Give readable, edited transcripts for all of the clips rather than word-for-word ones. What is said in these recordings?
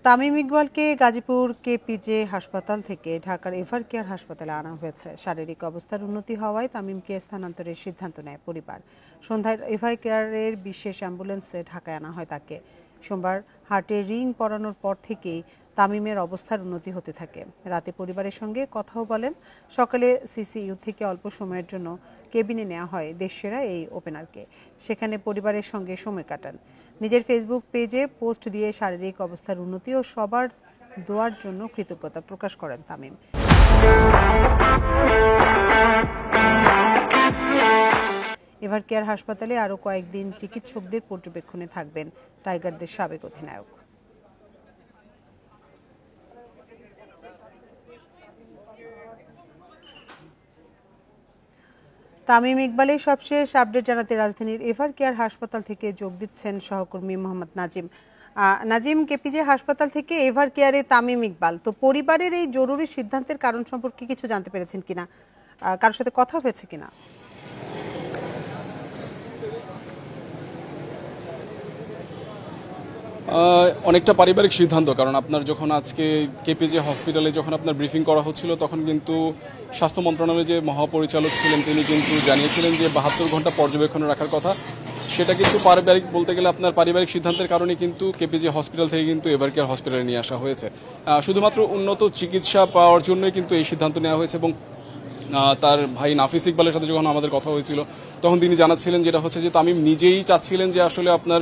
Tamim ইকবালকে Gazipur KPJ হাসপাতাল থেকে ঢাকার এভারকেয়ার হাসপাতালে আনা হয়েছে। শারীরিক অবস্থার উন্নতি হওয়ায় তামিমকে স্থানান্তরের সিদ্ধান্ত নেয় পরিবার। সন্ধ্যায় এভারকেয়ারের বিশেষ অ্যাম্বুলেন্সে ঢাকায় আনা হয় তাকে। সোমবার হার্টে রিং পরানোর পর থেকেই তামিমের অবস্থার উন্নতি হতে থাকে। রাতে পরিবারের সঙ্গে কথাও বলেন। সকালে সিসিইউ থেকে অল্প সময়ের জন্য কেবিনে নেওয়া হয় দেশসেরা এই ওপেনারকে। সেখানে পরিবারের সঙ্গে সময় কাটান। নিজের ফেসবুক পেজে পোস্ট দিয়ে শারীরিক অবস্থার উন্নতি ও সবার দোয়ার জন্য কৃতজ্ঞতা প্রকাশ করেন তামিম। এভারকেয়ার হাসপাতালে আরও কয়েকদিন চিকিৎসকদের পর্যবেক্ষণে থাকবেন টাইগারদের সাবেক অধিনায়ক। তামিম ইকবালের সবশেষ আপডেট জানাতে রাজধানীর এভারকেয়ার হাসপাতাল থেকে যোগ দিচ্ছেন সহকর্মী মোহাম্মদ নাজিম। নাজিম, কেপিজে হাসপাতাল থেকে এভারকেয়ারে তামিম ইকবাল, তো পরিবারের এই জরুরি সিদ্ধান্তের কারণ সম্পর্কে কিছু জানতে পেরেছেন কিনা, কারোর সাথে কথা হয়েছে কিনা? অনেকটা পারিবারিক সিদ্ধান্ত, কারণ আপনার যখন আজকে কেপিজে হসপিটালে যখন আপনার ব্রিফিং করা হচ্ছিল তখন কিন্তু স্বাস্থ্য মন্ত্রণালয়ের যে মহাপরিচালক ছিলেন তিনি কিন্তু জানিয়েছিলেন যে 72 ঘন্টা পর্যবেক্ষণে রাখার কথা। সেটা কিন্তু পারিবারিক বলতে গেলে আপনার পারিবারিক সিদ্ধান্তের কারণে কিন্তু কেপিজে হসপিটাল থেকে কিন্তু এভারকেয়ার হসপিটালে নিয়ে আসা হয়েছে। শুধুমাত্র উন্নত চিকিৎসা পাওয়ার জন্যই কিন্তু এই সিদ্ধান্ত নেওয়া হয়েছে। এবং তার ভাই নাফিস ইকবালের সাথে যখন আমাদের কথা হয়েছিল তখন তিনি জানাচ্ছিলেন যেটা হচ্ছে যে তামিম নিজেই চাচ্ছিলেন যে আসলে আপনার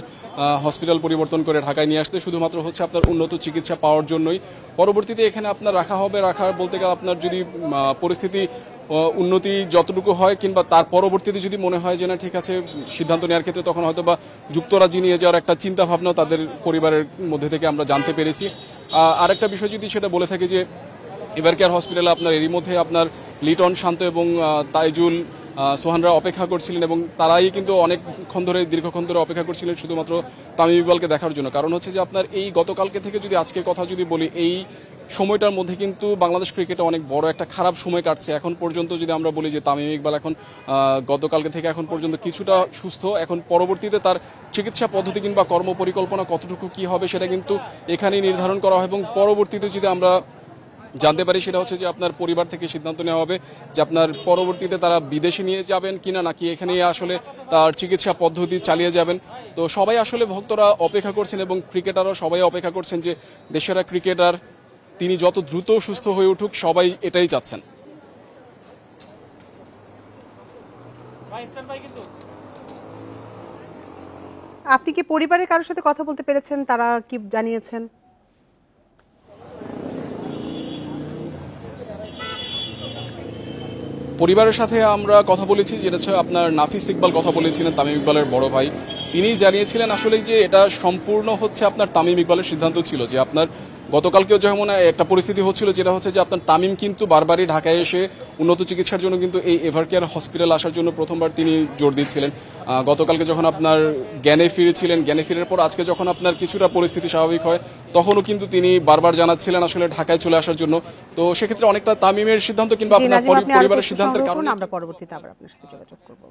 হসপিটাল পরিবর্তন করে ঢাকায় নিয়ে আসতে, শুধুমাত্র হচ্ছে আপনার উন্নত চিকিৎসা পাওয়ার জন্যই। পরবর্তীতে এখানে আপনার রাখার বলতে গেলে আপনার যদি পরিস্থিতি উন্নতি যতটুকু হয় কিংবা তার পরবর্তীতে যদি মনে হয় যে না ঠিক আছে সিদ্ধান্ত নেওয়ার ক্ষেত্রে, তখন হয়তো বা যুক্তরাজ্যে নিয়ে যাওয়ার একটা চিন্তা ভাবনাও তাদের পরিবারের মধ্যে থেকে আমরা জানতে পেরেছি। আরেকটা বিষয় যদি সেটা বলে থাকি যে এভারকেয়ার হসপিটালে আপনার এরই মধ্যে আপনার লিটন, শান্ত এবং তাইজুল, সোহানরা অপেক্ষা করছিলেন এবং তারাই কিন্তু অনেকক্ষণ ধরে দীর্ঘক্ষণ ধরে অপেক্ষা করছিলেন শুধুমাত্র তামিম ইকবালকে দেখার জন্য। কারণ হচ্ছে যে আপনার এই গতকালকে থেকে যদি আজকের কথা যদি বলি, এই সময়টার মধ্যে কিন্তু বাংলাদেশ ক্রিকেটে অনেক বড় একটা খারাপ সময় কাটছে। এখন পর্যন্ত যদি আমরা বলি যে তামিম ইকবাল এখন গতকালকে থেকে এখন পর্যন্ত কিছুটা সুস্থ, এখন পরবর্তীতে তার চিকিৎসা পদ্ধতি কিংবা কর্মপরিকল্পনা কতটুকু কি হবে সেটা কিন্তু এখানেই নির্ধারণ করা হয়। এবং পরবর্তীতে যদি আমরা জানতে পারি সেটা হচ্ছে যে আপনার পরিবার থেকে সিদ্ধান্ত নেওয়া হবে যে আপনার পরবর্তীতে তারা বিদেশে নিয়ে যাবেন কিনা, নাকি এখানে আসলে তার চিকিৎসা পদ্ধতি চালিয়ে যাবেন। তো সবাই আসলে ভক্তরা অপেক্ষা করছেন এবং ক্রিকেটারও সবাই অপেক্ষা করছেন যে দেশের ক্রিকেটার তিনি যত দ্রুত সুস্থ হয়ে উঠুক, সবাই এটাই চাচ্ছেন। আপনি কি পরিবারের কারোর সাথে কথা বলতে পেরেছেন? তারা কি জানিয়েছেন? পরিবারের সাথে আমরা কথা বলেছি, যেটা হচ্ছে আপনার নাফিস ইকবাল কথা বলেছিলেন, তামিম ইকবালের বড় ভাই। তিনি জানিয়েছিলেন আসলে যে এটা সম্পূর্ণ হচ্ছে আপনার তামিম ইকবালের সিদ্ধান্ত ছিল। যে আপনার গতকালকেও যেমন একটা পরিস্থিতি হচ্ছিল যেটা হচ্ছে যে আপনার তামিম কিন্তু বারবারই ঢাকায় এসে উন্নত চিকিৎসার জন্য কিন্তু এই এভারকেয়ার হসপিটাল আসার জন্য প্রথমবার তিনি জোর দিচ্ছিলেন। গতকালকে যখন আপনার জ্ঞানে ফিরেছিলেন, জ্ঞানে ফিরের পর আজকে যখন আপনার কিছুটা পরিস্থিতি স্বাভাবিক হয় তখনও কিন্তু তিনি বারবার জানাচ্ছিলেন আসলে ঢাকায় চলে আসার জন্য। তো সেক্ষেত্রে অনেকটা তামিমের সিদ্ধান্ত কিংবা আপনার পরিবারের সিদ্ধান্তের কারণে আমরা পরবর্তীতে আবার আপনার সাথে যোগাযোগ করব।